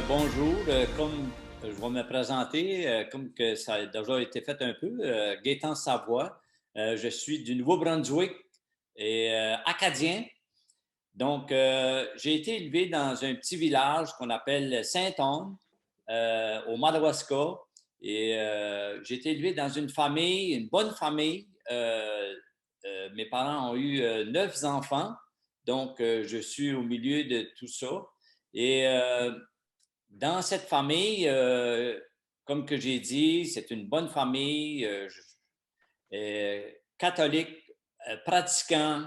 Bonjour. Comme je vais me présenter, comme que ça a déjà été fait un peu, Gaétan Savoie. Je suis du Nouveau-Brunswick et acadien. Donc, j'ai été élevé dans un petit village qu'on appelle Saint-Onge, au Madawaska. Et j'ai été élevé dans une famille, une bonne famille. Mes parents ont eu 9 enfants. Donc, je suis au milieu de tout ça. Et dans cette famille, comme que j'ai dit, c'est une bonne famille, catholique, pratiquant.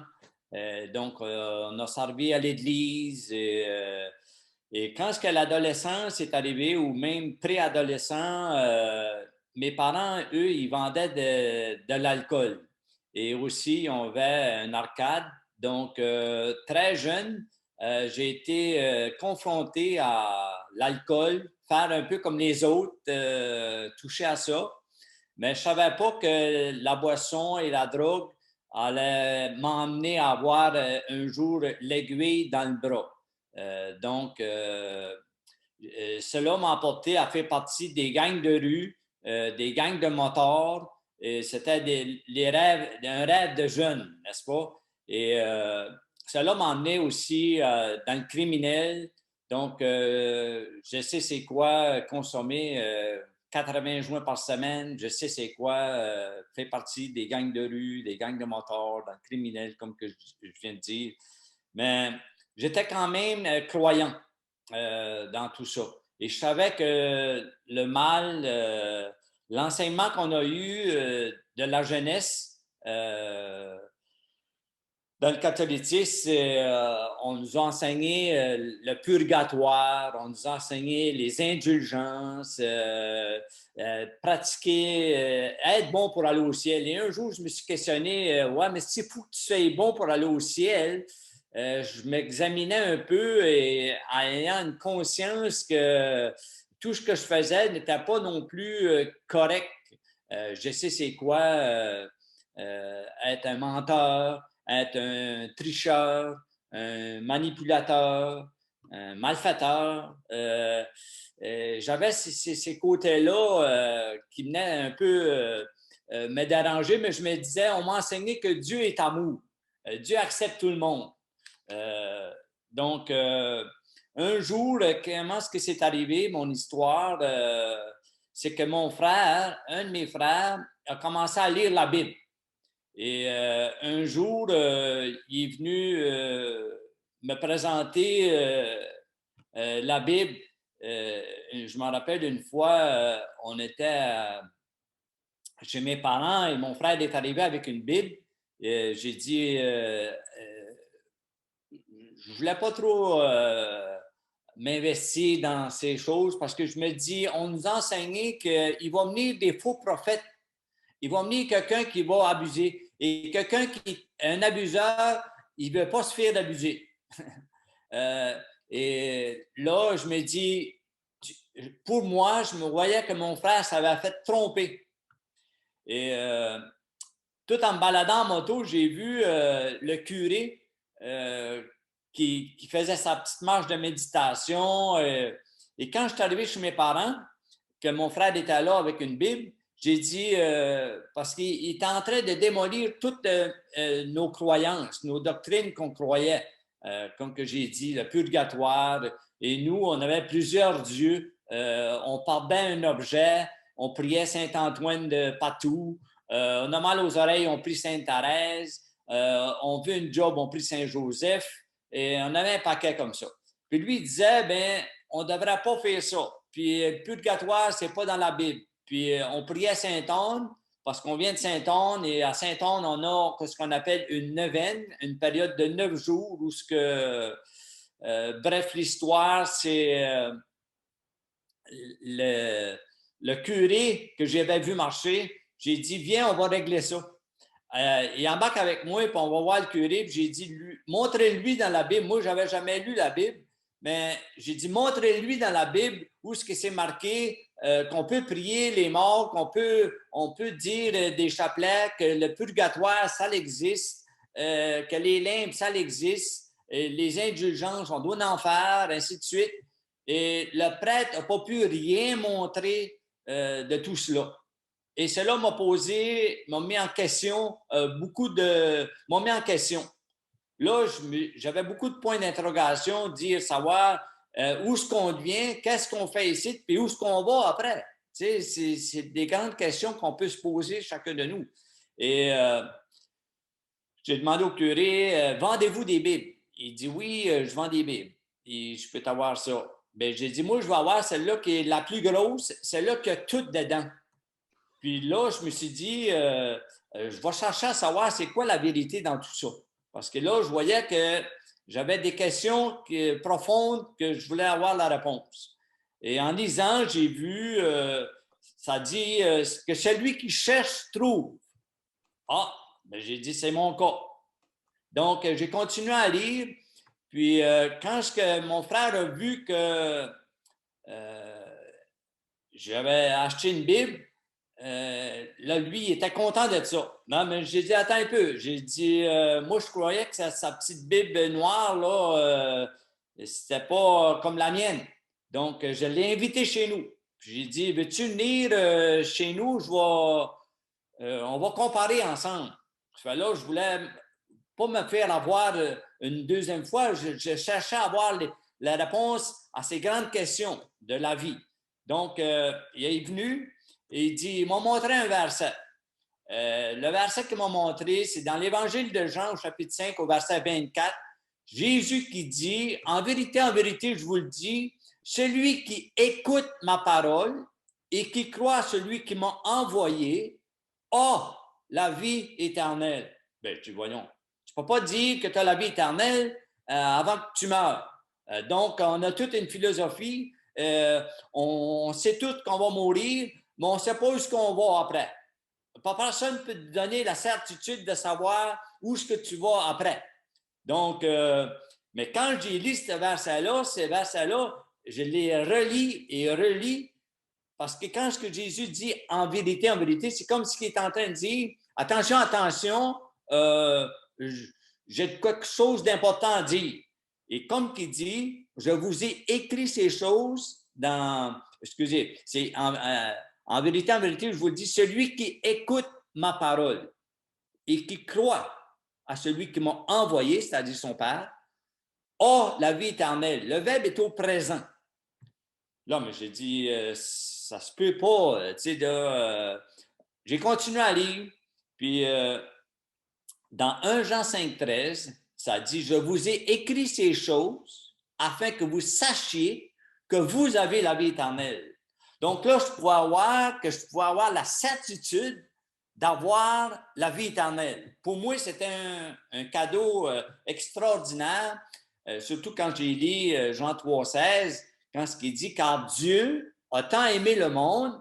Donc, on a servi à l'église. Et quand ce que l'adolescence est arrivée, ou même préadolescent, mes parents, eux, ils vendaient de l'alcool. Et aussi, on avait un arcade. Donc, très jeune, j'ai été confronté à l'alcool, faire un peu comme les autres, toucher à ça. Mais je ne savais pas que la boisson et la drogue allaient m'emmener à avoir un jour l'aiguille dans le bras. Cela m'a apporté à faire partie des gangs de rue, des gangs de motards. C'était un rêve de jeune, n'est-ce pas? Et cela m'a emmené aussi dans le criminel. Donc, je sais c'est quoi consommer 80 joints par semaine. Je sais c'est quoi faire partie des gangs de rue, des gangs de motards, dans le criminel, comme que je viens de dire. Mais j'étais quand même croyant dans tout ça. Et je savais que le mal, l'enseignement qu'on a eu de la jeunesse dans le catholicisme, on nous a enseigné le purgatoire, on nous a enseigné les indulgences, pratiquer, être bon pour aller au ciel. Et un jour, je me suis questionné, ouais, mais s'il faut que tu sois bon pour aller au ciel, je m'examinais un peu et en ayant une conscience que tout ce que je faisais n'était pas non plus correct. Je sais c'est quoi être un menteur, être un tricheur, un manipulateur, un malfaiteur. J'avais ces côtés-là qui venaient un peu me déranger, mais je me disais, on m'a enseigné que Dieu est amour. Dieu accepte tout le monde. Euh, donc, un jour, comment est-ce que c'est arrivé, mon histoire? C'est que mon frère, un de mes frères, a commencé à lire la Bible. Et un jour, il est venu me présenter la Bible. Je m'en rappelle une fois, on était chez mes parents et mon frère est arrivé avec une Bible. J'ai dit, je voulais pas trop m'investir dans ces choses parce que je me dis, on nous a enseigné qu'il va venir des faux prophètes. Il va venir quelqu'un qui va abuser. Et un abuseur, il ne veut pas se faire d'abuser. Euh, et là, je me dis, pour moi, je me voyais que mon frère s'avait fait tromper. Et tout en me baladant en moto, j'ai vu le curé euh, qui faisait sa petite marche de méditation. Et quand je suis arrivé chez mes parents, que mon frère était là avec une Bible, j'ai dit, parce qu'il était en train de démolir toutes nos croyances, nos doctrines qu'on croyait, comme que j'ai dit, le purgatoire. Et nous, on avait plusieurs dieux. On parlait un objet, on priait Saint-Antoine de Padoue. On a mal aux oreilles, on prie Sainte-Thérèse. On veut une job, on prie Saint-Joseph. Et on avait un paquet comme ça. Puis lui, il disait, ben, on ne devrait pas faire ça. Puis le purgatoire, c'est pas dans la Bible. Puis on priait Saint-Anne, parce qu'on vient de Saint-Anne, et à Saint-Anne, on a ce qu'on appelle une neuvaine, une période de 9 jours où bref, l'histoire, c'est le, le curé que j'avais vu marcher. J'ai dit, viens, on va régler ça. Il embarque avec moi, puis on va voir le curé. Puis j'ai dit, montrez-lui dans la Bible. Moi, je n'avais jamais lu la Bible, mais j'ai dit, montrez-lui dans la Bible où est-ce que c'est marqué qu'on peut prier les morts, on peut dire des chapelets, que le purgatoire, ça existe, que les limbes, ça existe, les indulgences, on doit en faire, ainsi de suite. Et le prêtre n'a pas pu rien montrer de tout cela. Et cela m'a mis en question m'a mis en question. Là, j'avais beaucoup de points d'interrogation, dire, savoir où est-ce qu'on vient, qu'est-ce qu'on fait ici, puis où est-ce qu'on va après. Tu sais, c'est des grandes questions qu'on peut se poser chacun de nous. Et j'ai demandé au curé, vendez-vous des Bibles? Il dit, oui, je vends des Bibles. Et je peux t'avoir ça. Bien, j'ai dit, moi, je vais avoir celle-là qui est la plus grosse, celle-là qui a tout dedans. Puis là, je me suis dit, je vais chercher à savoir c'est quoi la vérité dans tout ça. Parce que là, je voyais que j'avais des questions profondes que je voulais avoir la réponse. Et en lisant, j'ai vu, ça dit que celui qui cherche trouve. Ah, ben j'ai dit, c'est mon cas. Donc, j'ai continué à lire. Puis, quand mon frère a vu que j'avais acheté une Bible, là, lui, il était content de ça. Non, mais j'ai dit, attends un peu. J'ai dit, moi, je croyais que sa petite Bible noire, là, c'était pas comme la mienne. Donc, je l'ai invité chez nous. J'ai dit, veux-tu venir chez nous? On va comparer ensemble. Là, je voulais pas me faire avoir une deuxième fois. Je cherchais à avoir la réponse à ces grandes questions de la vie. Donc, il est venu et il dit, il m'a montré un verset. Le verset qu'il m'a montré, c'est dans l'Évangile de Jean, au chapitre 5, au verset 24. Jésus qui dit, en vérité, je vous le dis, celui qui écoute ma parole et qui croit à celui qui m'a envoyé a la vie éternelle. Bien, je dis, voyons, tu ne peux pas dire que tu as la vie éternelle avant que tu meurs. Donc, on a toute une philosophie. On sait tous qu'on va mourir, mais on ne sait pas où est-ce qu'on va après. Pas personne ne peut te donner la certitude de savoir où est-ce que tu vas après. Donc, mais quand j'ai lu ce verset-là, je les relis et relis parce que quand ce que Jésus dit en vérité, c'est comme ce qu'il est en train de dire, attention, attention, j'ai quelque chose d'important à dire. Et comme qu'il dit, je vous ai écrit ces choses excusez, c'est en vérité, je vous le dis, celui qui écoute ma parole et qui croit à celui qui m'a envoyé, c'est-à-dire son Père, a la vie éternelle. Le verbe est au présent. Là, mais j'ai dit, ça se peut pas, tu sais, j'ai continué à lire, puis dans 1 Jean 5,13, ça dit, je vous ai écrit ces choses afin que vous sachiez que vous avez la vie éternelle. Donc là, je pouvais avoir la certitude d'avoir la vie éternelle. Pour moi, c'était un cadeau extraordinaire, surtout quand j'ai lu Jean 3,16, quand ce qui dit, car Dieu a tant aimé le monde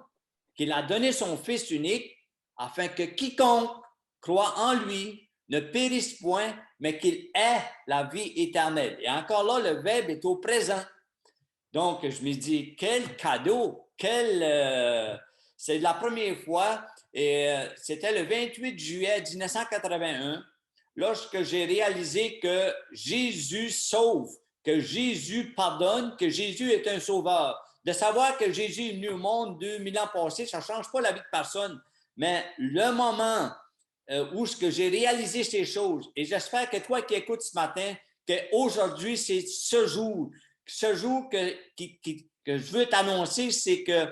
qu'il a donné son Fils unique afin que quiconque croit en lui ne périsse point, mais qu'il ait la vie éternelle. Et encore là, le verbe est au présent. Donc, je me dis, quel cadeau, c'est la première fois, et c'était le 28 juillet 1981, lorsque j'ai réalisé que Jésus sauve, que Jésus pardonne, que Jésus est un sauveur. De savoir que Jésus est venu au monde 2000 ans passés, ça ne change pas la vie de personne. Mais le moment où j'ai réalisé ces choses, et j'espère que toi qui écoutes ce matin, qu'aujourd'hui, c'est ce jour que je veux t'annoncer, c'est que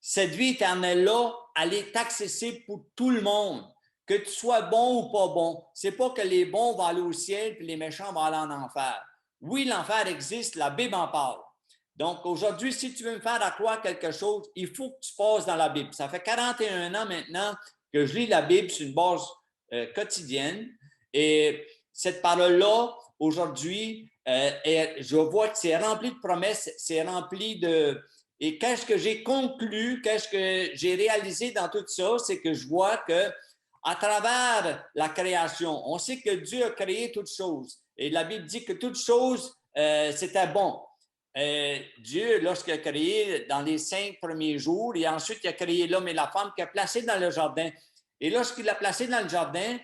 cette vie éternelle-là, elle est accessible pour tout le monde. Que tu sois bon ou pas bon. C'est pas que les bons vont aller au ciel et les méchants vont aller en enfer. Oui, l'enfer existe, la Bible en parle. Donc, aujourd'hui, si tu veux me faire croire quelque chose, il faut que tu passes dans la Bible. Ça fait 41 ans maintenant que je lis la Bible sur une base quotidienne. Et cette parole-là, aujourd'hui, je vois que c'est rempli de promesses, c'est rempli de... Et qu'est-ce que j'ai conclu, qu'est-ce que j'ai réalisé dans tout ça, c'est que je vois que à travers la création, on sait que Dieu a créé toutes choses. Et la Bible dit que toutes choses, c'était bon. Dieu, lorsqu'il a créé dans les 5 premiers jours, et ensuite il a créé l'homme et la femme qu'il a placé dans le jardin. Et lorsqu'il l'a placé dans le jardin,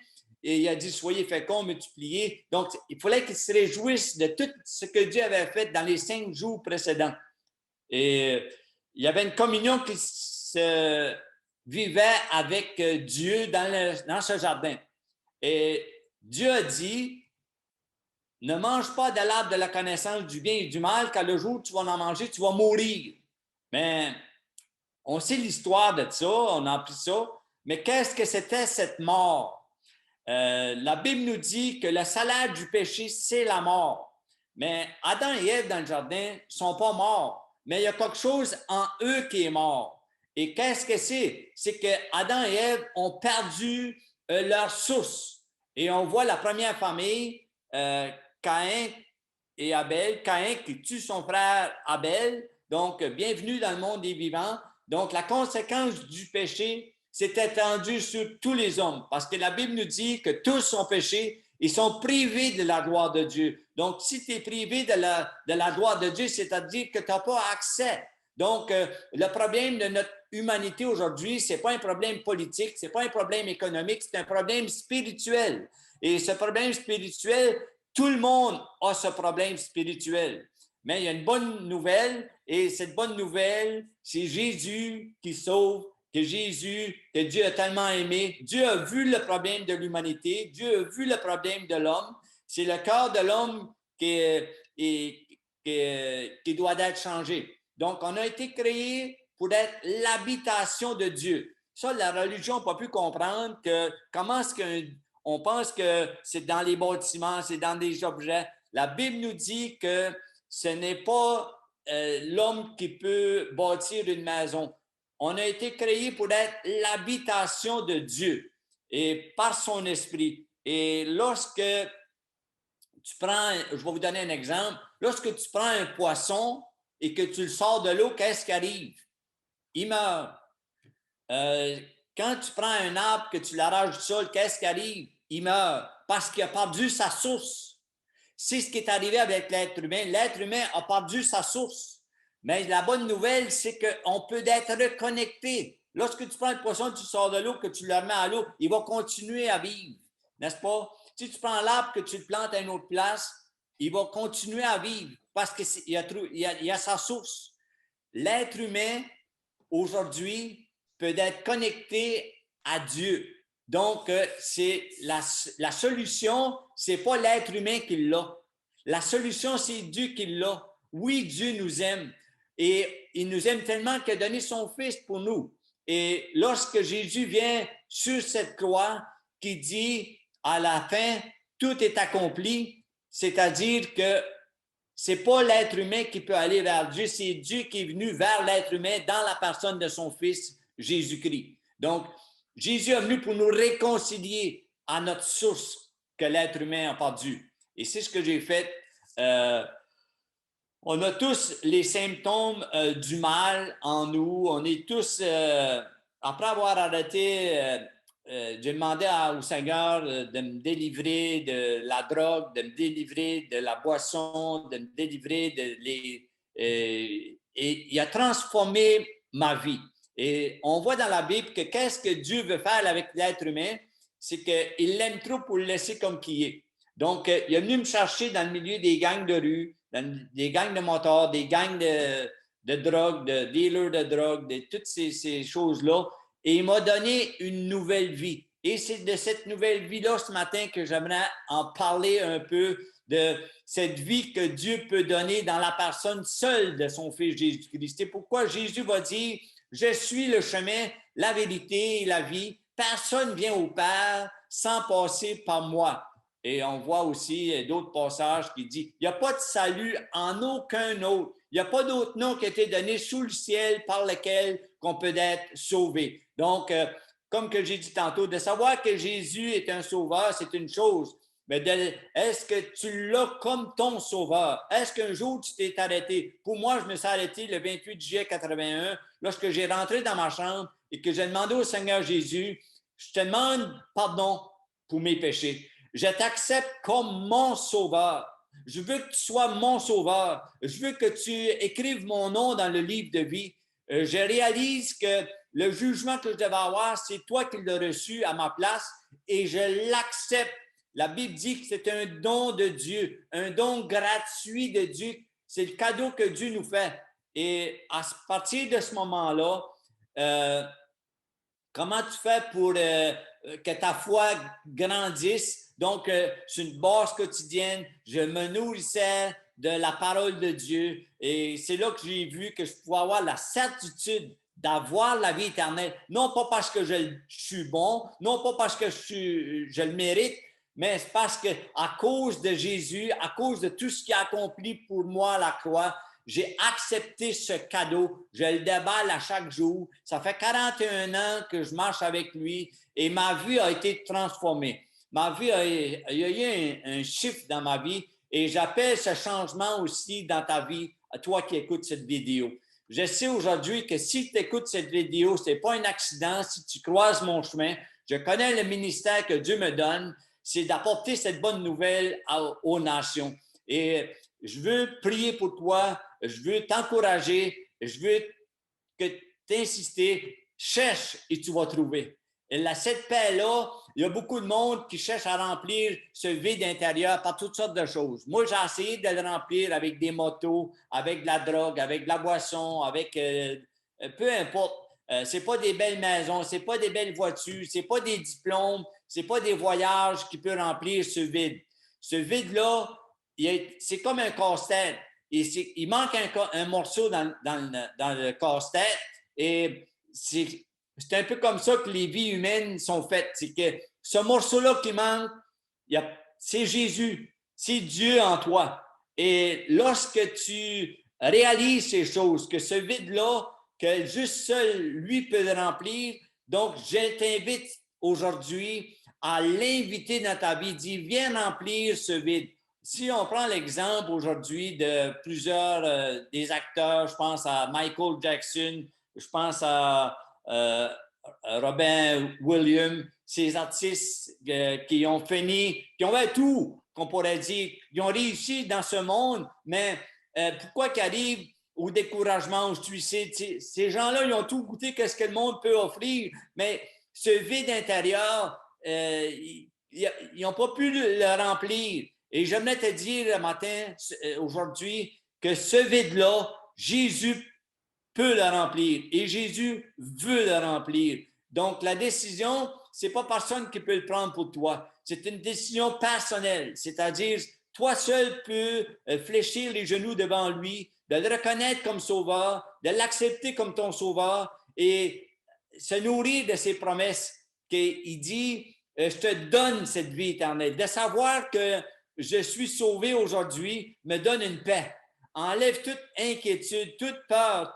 et il a dit, soyez féconds, multipliez. Donc, il fallait qu'il se réjouisse de tout ce que Dieu avait fait dans les 5 jours précédents. Et il y avait une communion qui se vivait avec Dieu dans ce jardin. Et Dieu a dit, ne mange pas de l'arbre de la connaissance du bien et du mal, car le jour où tu vas en manger, tu vas mourir. Mais on sait l'histoire de ça, on a appris ça, mais qu'est-ce que c'était cette mort? La Bible nous dit que le salaire du péché, c'est la mort. Mais Adam et Ève dans le jardin ne sont pas morts, mais il y a quelque chose en eux qui est mort. Et qu'est-ce que c'est? C'est que Adam et Ève ont perdu leur source. Et on voit la première famille, Caïn et Abel. Caïn qui tue son frère Abel. Donc, bienvenue dans le monde des vivants. Donc, la conséquence du péché s'est étendue sur tous les hommes, parce que la Bible nous dit que tous ont péché, ils sont privés de la gloire de Dieu. Donc, si tu es privé de la gloire de Dieu, c'est-à-dire que tu n'as pas accès. Donc, le problème de notre humanité aujourd'hui, ce n'est pas un problème politique, ce n'est pas un problème économique, c'est un problème spirituel. Et ce problème spirituel, tout le monde a ce problème spirituel. Mais il y a une bonne nouvelle, et cette bonne nouvelle, c'est Jésus qui sauve, que Dieu a tellement aimé. Dieu a vu le problème de l'humanité, Dieu a vu le problème de l'homme. C'est le cœur de l'homme qui doit être changé. Donc, on a été créé pour être l'habitation de Dieu. Ça, la religion n'a pas pu comprendre que comment est-ce qu'on pense que c'est dans les bâtiments, c'est dans des objets. La Bible nous dit que ce n'est pas l'homme qui peut bâtir une maison. On a été créé pour être l'habitation de Dieu et par son esprit. Et lorsque tu prends, je vais vous donner un exemple, lorsque tu prends un poisson et que tu le sors de l'eau, qu'est-ce qui arrive? Il meurt. Quand tu prends un arbre, que tu l'arraches du sol, qu'est-ce qui arrive? Il meurt parce qu'il a perdu sa source. C'est ce qui est arrivé avec l'être humain. L'être humain a perdu sa source. Mais la bonne nouvelle, c'est qu'on peut être reconnecté. Lorsque tu prends le poisson, tu sors de l'eau, que tu le remets à l'eau, il va continuer à vivre, n'est-ce pas? Si tu prends l'arbre, que tu le plantes à une autre place, il va continuer à vivre parce qu'il y a sa source. L'être humain, aujourd'hui, peut être connecté à Dieu. Donc, c'est la solution, c'est pas l'être humain qui l'a. La solution, c'est Dieu qui l'a. Oui, Dieu nous aime. Et il nous aime tellement qu'il a donné son Fils pour nous. Et lorsque Jésus vient sur cette croix, qui dit à la fin, tout est accompli, c'est-à-dire que c'est pas l'être humain qui peut aller vers Dieu, c'est Dieu qui est venu vers l'être humain dans la personne de son Fils, Jésus-Christ. Donc, Jésus est venu pour nous réconcilier à notre source que l'être humain a perdu. Et c'est ce que j'ai fait. On a tous les symptômes du mal en nous. On est tous, après avoir arrêté, j'ai demandé au Seigneur de me délivrer de la drogue, de me délivrer de la boisson, de me délivrer et il a transformé ma vie. Et on voit dans la Bible que qu'est-ce que Dieu veut faire avec l'être humain? C'est qu'il l'aime trop pour le laisser comme qu'il est. Donc, il est venu me chercher dans le milieu des gangs de rue, des gangs de motards, des gangs de drogue, de dealers de drogue, de toutes ces choses-là. Et il m'a donné une nouvelle vie. Et c'est de cette nouvelle vie-là ce matin que j'aimerais en parler un peu, de cette vie que Dieu peut donner dans la personne seule de son Fils Jésus-Christ. C'est pourquoi Jésus va dire, je suis le chemin, la vérité et la vie. Personne ne vient au Père sans passer par moi. Et on voit aussi d'autres passages qui disent, il n'y a pas de salut en aucun autre. Il n'y a pas d'autre nom qui a été donné sous le ciel par lequel qu'on peut être sauvé. Donc, comme que j'ai dit tantôt, de savoir que Jésus est un sauveur, c'est une chose. Mais est-ce que tu l'as comme ton sauveur? Est-ce qu'un jour tu t'es arrêté? Pour moi, je me suis arrêté le 28 juillet 81, lorsque j'ai rentré dans ma chambre et que j'ai demandé au Seigneur Jésus, je te demande pardon pour mes péchés. Je t'accepte comme mon sauveur. Je veux que tu sois mon sauveur. Je veux que tu écrives mon nom dans le livre de vie. Je réalise que le jugement que je devais avoir, c'est toi qui l'as reçu à ma place et je l'accepte. La Bible dit que c'est un don de Dieu, un don gratuit de Dieu. C'est le cadeau que Dieu nous fait. Et à partir de ce moment-là, comment tu fais pour que ta foi grandisse? Donc, c'est une base quotidienne. Je me nourrissais de la parole de Dieu. Et c'est là que j'ai vu que je pouvais avoir la certitude d'avoir la vie éternelle. Non pas parce que je suis bon, non pas parce que je le mérite, mais c'est parce que à cause de Jésus, à cause de tout ce qu'il a accompli pour moi à la croix, j'ai accepté ce cadeau. Je le déballe à chaque jour. Ça fait 41 ans que je marche avec lui et ma vie a été transformée. Il y a eu un chiffre dans ma vie et j'appelle ce changement aussi dans ta vie, à toi qui écoutes cette vidéo. Je sais aujourd'hui que si tu écoutes cette vidéo, ce n'est pas un accident. Si tu croises mon chemin, je connais le ministère que Dieu me donne, c'est d'apporter cette bonne nouvelle aux nations. Et je veux prier pour toi, je veux t'encourager, je veux que t'insister, cherche et tu vas trouver. Et cette paix-là, il y a beaucoup de monde qui cherche à remplir ce vide intérieur par toutes sortes de choses. Moi, j'ai essayé de le remplir avec des motos, avec de la drogue, avec de la boisson, avec peu importe. C'est pas des belles maisons, c'est pas des belles voitures, c'est pas des diplômes, c'est pas des voyages qui peuvent remplir ce vide. Ce vide-là, c'est comme un casse-tête. Il manque un morceau dans le casse-tête et c'est un peu comme ça que les vies humaines sont faites. C'est que ce morceau-là qui manque, c'est Jésus, c'est Dieu en toi. Et lorsque tu réalises ces choses, que ce vide-là, que juste seul lui peut le remplir, donc je t'invite aujourd'hui à l'inviter dans ta vie. Dis, viens remplir ce vide. Si on prend l'exemple aujourd'hui de plusieurs des acteurs, je pense à Michael Jackson, je pense à Robin Williams, ces artistes qui ont fini, qui ont fait tout, qu'on pourrait dire, qui ont réussi dans ce monde, mais pourquoi qu'ils arrivent au découragement, au suicide? Ces gens-là, ils ont tout goûté, qu'est-ce que le monde peut offrir, mais ce vide intérieur, ils n'ont pas pu le remplir. Et j'aimerais te dire le matin, aujourd'hui, que ce vide-là, Jésus peut le remplir et Jésus veut le remplir. Donc, la décision, ce n'est pas personne qui peut le prendre pour toi. C'est une décision personnelle, c'est-à-dire, toi seul peux fléchir les genoux devant lui, de le reconnaître comme sauveur, de l'accepter comme ton sauveur et se nourrir de ses promesses. Il dit, je te donne cette vie éternelle. De savoir que je suis sauvé aujourd'hui me donne une paix. Enlève toute inquiétude, toute peur,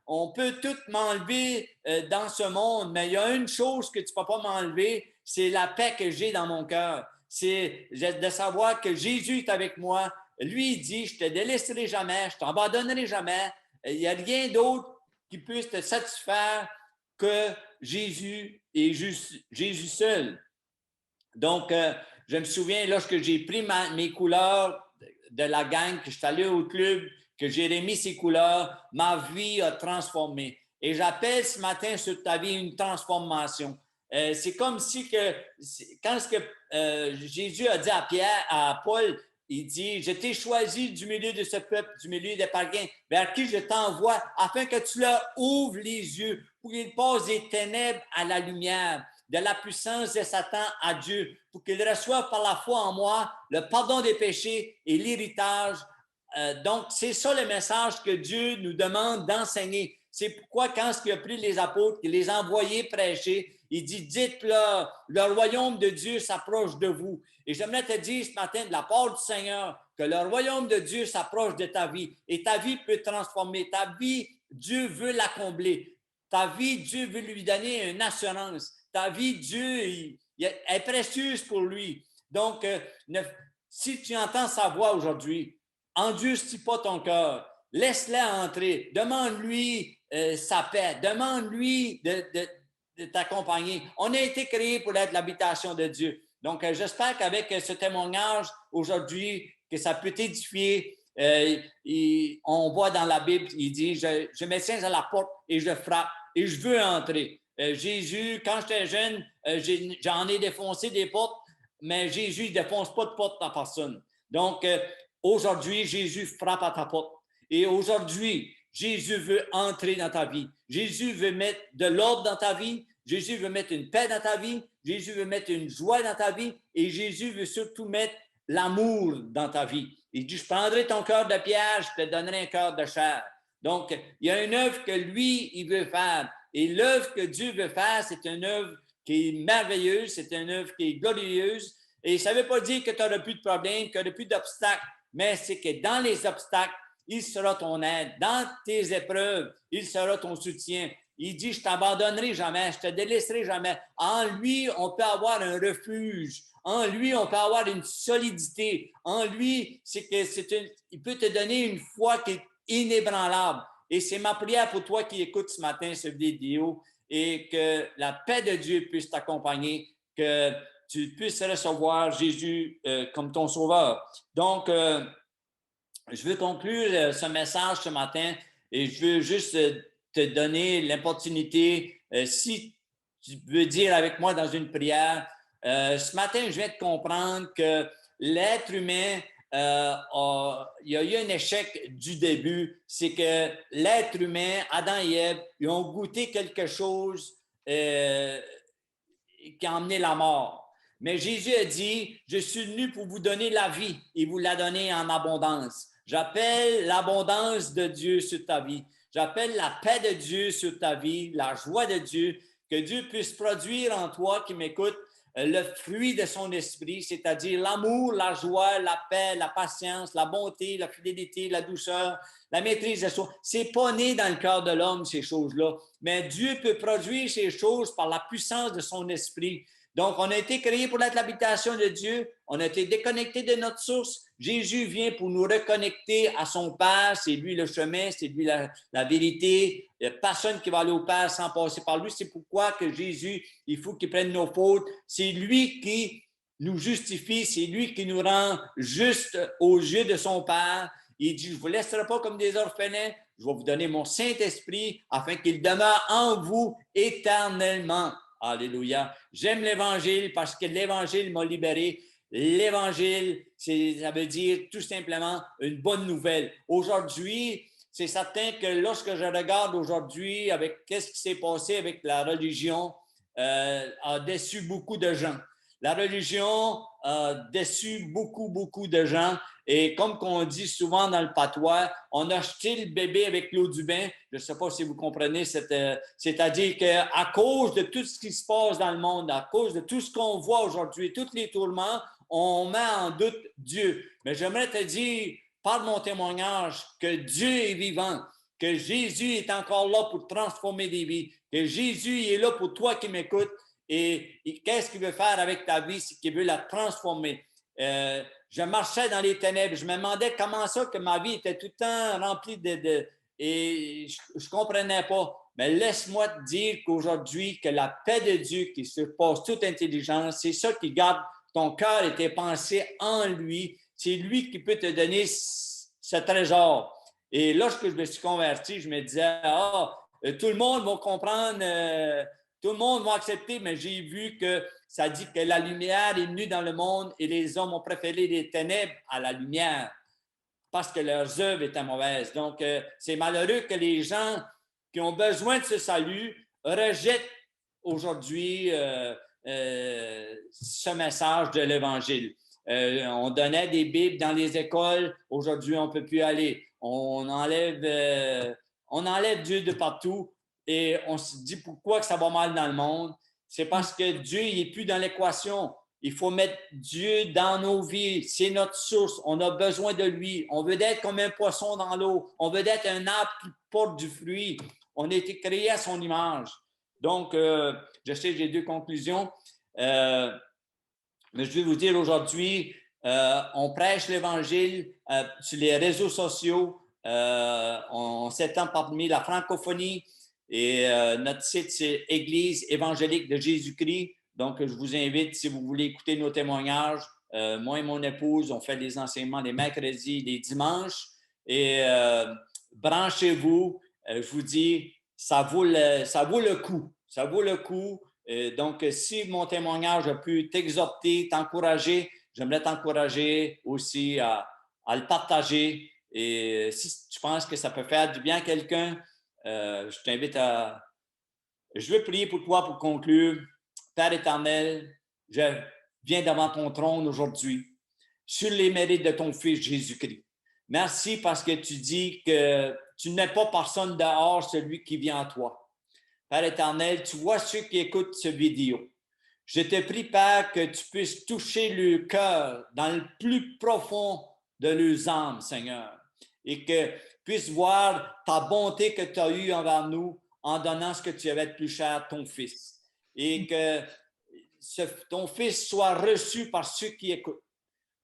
on peut tout m'enlever dans ce monde, mais il y a une chose que tu ne peux pas m'enlever, c'est la paix que j'ai dans mon cœur. C'est de savoir que Jésus est avec moi. Lui, il dit, je ne te délaisserai jamais, je ne t'abandonnerai jamais. Il n'y a rien d'autre qui puisse te satisfaire que Jésus et Jésus seul. Donc, je me souviens, lorsque j'ai pris mes couleurs de la gang, que je suis allé au club, que j'ai remis ces couleurs, ma vie a transformé. Et j'appelle ce matin sur ta vie une transformation. C'est comme si quand Jésus a dit à Pierre, à Paul, il dit, je t'ai choisi du milieu de ce peuple, du milieu des païens, vers qui je t'envoie, afin que tu leur ouvres les yeux, pour qu'ils passent des ténèbres à la lumière, de la puissance de Satan à Dieu, pour qu'ils reçoivent par la foi en moi le pardon des péchés et l'héritage. Donc, c'est ça le message que Dieu nous demande d'enseigner. C'est pourquoi, quand il a pris les apôtres, il les a envoyés prêcher, il dit, dites-leur, le royaume de Dieu s'approche de vous. Et j'aimerais te dire ce matin, de la part du Seigneur, que le royaume de Dieu s'approche de ta vie. Et ta vie peut transformer. Ta vie, Dieu veut la combler. Ta vie, Dieu veut lui donner une assurance. Ta vie, Dieu est précieuse pour lui. Donc, si tu entends sa voix aujourd'hui, endurcis pas ton cœur. Laisse-la entrer. Demande-lui sa paix. Demande-lui de t'accompagner. On a été créés pour être l'habitation de Dieu. Donc, j'espère qu'avec ce témoignage aujourd'hui, que ça peut t'édifier. On voit dans la Bible, il dit, je me tiens à la porte et je frappe et je veux entrer. Jésus, quand j'étais jeune, j'en ai défoncé des portes, mais Jésus ne défonce pas de porte à personne. Donc, aujourd'hui, Jésus frappe à ta porte. Et aujourd'hui, Jésus veut entrer dans ta vie. Jésus veut mettre de l'ordre dans ta vie. Jésus veut mettre une paix dans ta vie. Jésus veut mettre une joie dans ta vie. Et Jésus veut surtout mettre l'amour dans ta vie. Il dit, je prendrai ton cœur de pierre, je te donnerai un cœur de chair. Donc, il y a une œuvre que lui, il veut faire. Et l'œuvre que Dieu veut faire, c'est une œuvre qui est merveilleuse, c'est une œuvre qui est glorieuse. Et ça ne veut pas dire que tu n'auras plus de problèmes, que tu n'auras plus d'obstacles, mais c'est que dans les obstacles, il sera ton aide. Dans tes épreuves, il sera ton soutien. Il dit, je ne t'abandonnerai jamais, je ne te délaisserai jamais. En lui, on peut avoir un refuge. En lui, on peut avoir une solidité. En lui, il peut te donner une foi qui est inébranlable. Et c'est ma prière pour toi qui écoutes ce matin cette vidéo et que la paix de Dieu puisse t'accompagner, que tu puisses recevoir Jésus comme ton sauveur. Donc, je veux conclure ce message ce matin et je veux juste te donner l'opportunité, si tu veux dire avec moi dans une prière, ce matin, je viens de comprendre que l'être humain, il y a eu un échec du début, c'est que l'être humain, Adam et Ève, ils ont goûté quelque chose qui a emmené la mort. Mais Jésus a dit, je suis venu pour vous donner la vie et vous la donner en abondance. J'appelle l'abondance de Dieu sur ta vie. J'appelle la paix de Dieu sur ta vie, la joie de Dieu, que Dieu puisse produire en toi qui m'écoute le fruit de son esprit, c'est-à-dire l'amour, la joie, la paix, la patience, la bonté, la fidélité, la douceur, la maîtrise de soi. C'est pas né dans le cœur de l'homme, ces choses-là. Mais Dieu peut produire ces choses par la puissance de son esprit. Donc, on a été créés pour être l'habitation de Dieu. On a été déconnectés de notre source. Jésus vient pour nous reconnecter à son Père. C'est lui le chemin, c'est lui la vérité. Il n'y a personne qui va aller au Père sans passer par lui. C'est pourquoi que Jésus, il faut qu'il prenne nos fautes. C'est lui qui nous justifie. C'est lui qui nous rend justes aux yeux de son Père. Il dit, je ne vous laisserai pas comme des orphelins. Je vais vous donner mon Saint-Esprit afin qu'il demeure en vous éternellement. Alléluia. J'aime l'Évangile parce que l'Évangile m'a libéré. L'Évangile, ça veut dire tout simplement une bonne nouvelle. Aujourd'hui, c'est certain que lorsque je regarde aujourd'hui avec qu'est-ce qui s'est passé avec la religion, a déçu beaucoup de gens. La religion a déçu beaucoup de gens. Et comme on dit souvent dans le patois, on a jeté le bébé avec l'eau du bain. Je ne sais pas si vous comprenez, c'est-à-dire qu'à cause de tout ce qui se passe dans le monde, à cause de tout ce qu'on voit aujourd'hui, tous les tourments, on met en doute Dieu. Mais j'aimerais te dire, par mon témoignage, que Dieu est vivant, que Jésus est encore là pour transformer des vies, que Jésus est là pour toi qui m'écoutes. Et qu'est-ce qu'il veut faire avec ta vie? C'est qu'il veut la transformer. Je marchais dans les ténèbres. Je me demandais comment ça que ma vie était tout le temps remplie et je ne comprenais pas. Mais laisse-moi te dire qu'aujourd'hui, que la paix de Dieu qui surpasse toute intelligence, c'est ça qui garde ton cœur et tes pensées en lui. C'est lui qui peut te donner ce trésor. Et lorsque je me suis converti, je me disais, tout le monde va comprendre, tout le monde va accepter, mais j'ai vu que ça dit que la lumière est venue dans le monde et les hommes ont préféré les ténèbres à la lumière parce que leurs œuvres étaient mauvaises. Donc, c'est malheureux que les gens qui ont besoin de ce salut rejettent aujourd'hui ce message de l'Évangile. On donnait des Bibles dans les écoles. Aujourd'hui, on ne peut plus aller. On enlève Dieu de partout et on se dit pourquoi que ça va mal dans le monde. C'est parce que Dieu n'est plus dans l'équation. Il faut mettre Dieu dans nos vies. C'est notre source. On a besoin de lui. On veut être comme un poisson dans l'eau. On veut être un arbre qui porte du fruit. On a été créé à son image. Donc, je sais que j'ai deux conclusions. Mais je vais vous dire aujourd'hui, on prêche l'Évangile sur les réseaux sociaux. On s'étend parmi la francophonie et notre site, c'est Église évangélique de Jésus-Christ. Donc, je vous invite, si vous voulez écouter nos témoignages, moi et mon épouse, on fait des enseignements les mercredis, les dimanches. Et branchez-vous, je vous dis, ça vaut le coup. Ça vaut le coup. Donc, si mon témoignage a pu t'exhorter, t'encourager, j'aimerais t'encourager aussi à le partager Et si tu penses que ça peut faire du bien à quelqu'un, je t'invite à... Je veux prier pour toi pour conclure. Père éternel, je viens devant ton trône aujourd'hui sur les mérites de ton Fils Jésus-Christ. Merci parce que tu dis que tu n'es pas personne dehors, celui qui vient à toi. Père éternel, tu vois ceux qui écoutent cette vidéo. Je te prie, Père, que tu puisses toucher le cœur dans le plus profond de leurs âmes, Seigneur, et que puissent voir ta bonté que tu as eue envers nous en donnant ce que tu avais de plus cher, ton Fils. Et que ton Fils soit reçu par ceux qui écoutent.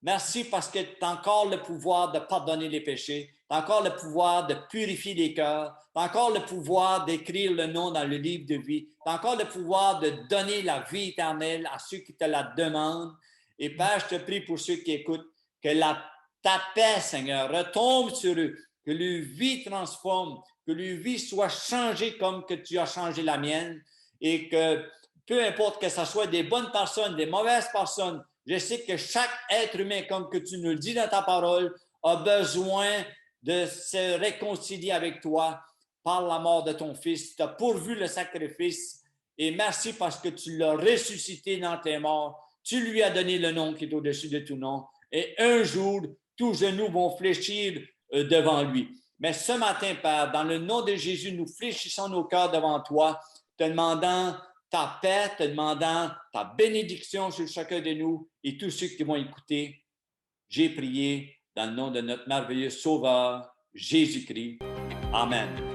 Merci parce que tu as encore le pouvoir de pardonner les péchés, tu as encore le pouvoir de purifier les cœurs, tu as encore le pouvoir d'écrire le nom dans le livre de vie, tu as encore le pouvoir de donner la vie éternelle à ceux qui te la demandent. Et Père, je te prie pour ceux qui écoutent, que ta paix, Seigneur, retombe sur eux, que leur vie transforme, que leur vie soit changée comme que tu as changé la mienne, et que peu importe que ce soit des bonnes personnes, des mauvaises personnes, je sais que chaque être humain, comme que tu nous le dis dans ta parole, a besoin de se réconcilier avec toi par la mort de ton Fils. Tu as pourvu le sacrifice et merci parce que tu l'as ressuscité dans tes morts. Tu lui as donné le nom qui est au-dessus de tout nom. Et un jour, tous genoux vont fléchir devant lui. Mais ce matin, Père, dans le nom de Jésus, nous fléchissons nos cœurs devant toi, te demandant ta paix, te demandant ta bénédiction sur chacun de nous et tous ceux qui vont écouter. J'ai prié dans le nom de notre merveilleux Sauveur, Jésus-Christ. Amen.